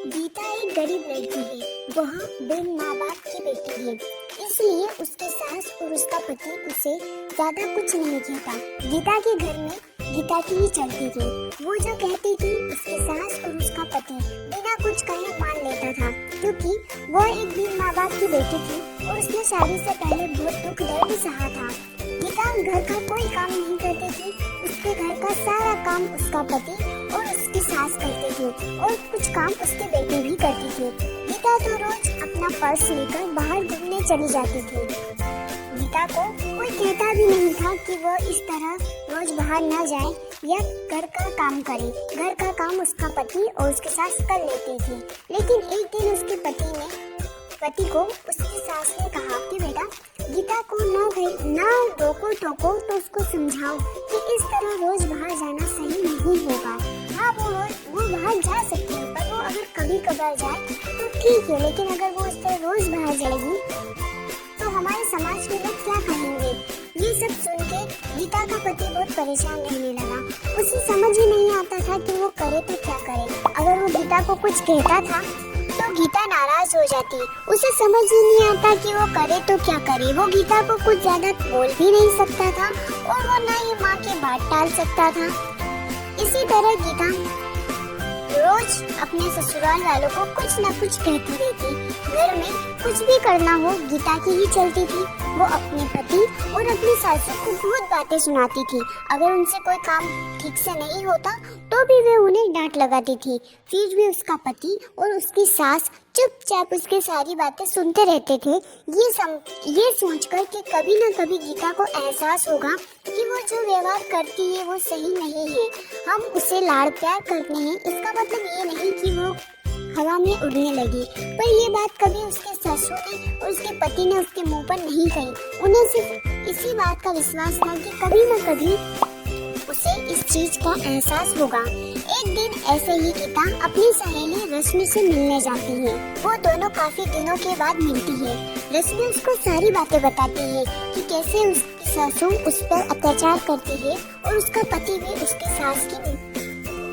गीता एक गरीब लड़की है। वह बिन माँ बाप की बेटी है, इसलिए उसके सास और उसका पति उसे ज्यादा कुछ नहीं कहता। गीता के घर में गीता की ही चलती थी। वो जो कहती थी उसके सास और उसका पति बिना कुछ कहे मान लेता था, क्योंकि वह एक बिन माँ बाप की बेटी थी और उसने शादी से पहले बहुत दुख दर्द सहा था। गीता घर का कोई काम नहीं करती थी। उसके घर का सारा काम उसका पति और उसकी सास करती थी और कुछ काम उसके बेटे भी करती थी। गीता तो रोज अपना पर्स लेकर बाहर घूमने चली जाती थी। गीता को कोई कहता भी नहीं था कि वह इस तरह रोज बाहर न जाए या घर का काम करे। घर का काम उसका पति और उसकी सास कर लेती थी। लेकिन एक दिन उसके पति को उसकी सास ने कहा कि बेटा, गीता को ना रोको टोको तो उसको समझाओ कि इस तरह रोज बाहर जाना सही नहीं होगा। हाँ, वो बाहर जा सकती है, पर वो अगर कभी कभार जाए तो ठीक है, लेकिन अगर वो इस तरह रोज बाहर जाएगी तो हमारे समाज के लोग क्या कहेंगे। ये सब सुन के गीता का पति बहुत परेशान रहने लगा। उसे समझ ही नहीं आता था कि वो करे तो क्या करे। अगर वो गीता को कुछ कहता था तो गीता नाराज हो जाती। उसे समझ ही नहीं आता कि वो करे तो क्या करे। वो गीता को कुछ ज्यादा बोल भी नहीं सकता था और वो ना ही माँ की बात टाल सकता था। इसी तरह गीता रोज अपने ससुराल वालों को कुछ न कुछ कहती रहती। घर में कुछ भी करना हो गीता की ही चलती थी। वो अपने पति और अपनी सासू को बहुत बातें सुनाती थी। अगर उनसे कोई काम ठीक से नहीं होता तो भी वे उन्हें डांट लगाती थी। फिर भी उसका पति और उसकी सास चुपचाप उसकी सारी बातें सुनते रहते थे। ये सोचकर कि कभी न कभी गीता को एहसास होगा कि वो जो व्यवहार करती है वो सही नहीं है। हम उसे लाड़ प्यार करते हैं, इसका मतलब ये नहीं कि वो हवा में उड़ने लगी। पर ये बात कभी उसके ससुर ने और उसके पति ने उसके मुंह पर नहीं कही। उन्हें सिर्फ इसी बात का विश्वास था कि कभी न कभी उसे इस चीज का एहसास होगा। एक दिन ऐसे ही गीता अपनी सहेली रश्मि से मिलने जाती है। वो दोनों काफी दिनों के बाद मिलती है। रश्मि उसको सारी बातें बताती है कि कैसे उसकी सासू उस पर अत्याचार करती है और उसका पति भी उसकी सास की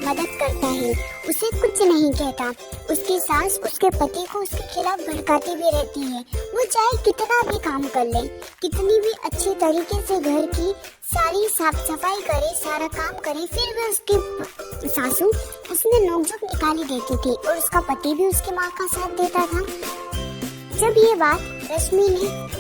मदद करता है, उसे कुछ नहीं कहता। उसकी सास उसके पति को उसके खिलाफ भड़काती भी रहती है। वो चाहे कितना भी काम कर ले, कितनी भी अच्छे तरीके से घर की सारी साफ सफाई करे, सारा काम करे, फिर भी उसकी सासू उसमें नोकझोंक निकाली देती थी और उसका पति भी उसकी माँ का साथ देता था। जब ये बात रश्मि ने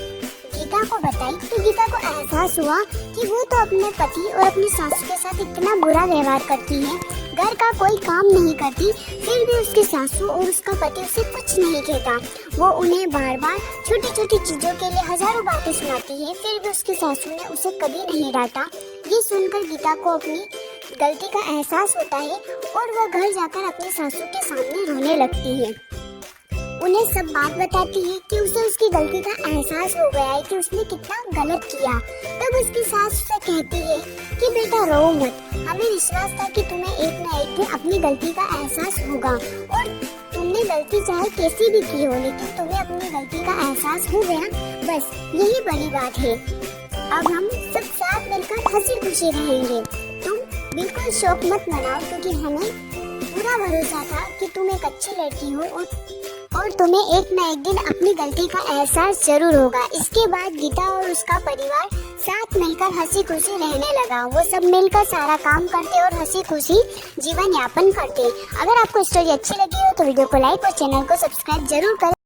गीता को बताई तो गीता को एहसास हुआ कि वो तो अपने पति और अपनी सासू के साथ इतना बुरा व्यवहार करती है, घर का कोई काम नहीं करती, फिर भी उसकी सासू और उसका पति उसे कुछ नहीं कहता। वो उन्हें बार बार छोटी छोटी चीजों के लिए हजारों बातें सुनाती है, फिर भी उसकी सासू ने उसे कभी नहीं डांटा। ये सुनकर गीता को अपनी गलती का एहसास होता है और वह घर जाकर अपनी सासू के सामने रोने लगती है। उन्हें सब बात बताती है कि उसे उसकी गलती का एहसास हो गया है कि उसने कितना गलत किया। तब उसकी सास उसे कहती है कि बेटा रो मत, हमें विश्वास था कि तुम्हें एक न एक दिन अपनी गलती का एहसास होगा और तुमने गलती चाहे कैसी भी की हो, लेकिन तुम्हें अपनी गलती का एहसास हो गया, बस यही बड़ी बात है। अब हम सब साथ मिलकर हंसी खुशी रहेंगे। तुम बिल्कुल शौक मत मनाओ, क्योंकि हमें पूरा भरोसा था कि तुम एक अच्छी लड़की हो और तुम्हें एक न एक दिन अपनी गलती का एहसास जरूर होगा। इसके बाद गीता और उसका परिवार साथ मिलकर हंसी खुशी रहने लगा। वो सब मिलकर सारा काम करते और हंसी खुशी जीवन यापन करते। अगर आपको स्टोरी अच्छी लगी हो तो वीडियो को लाइक और चैनल को सब्सक्राइब जरूर करें।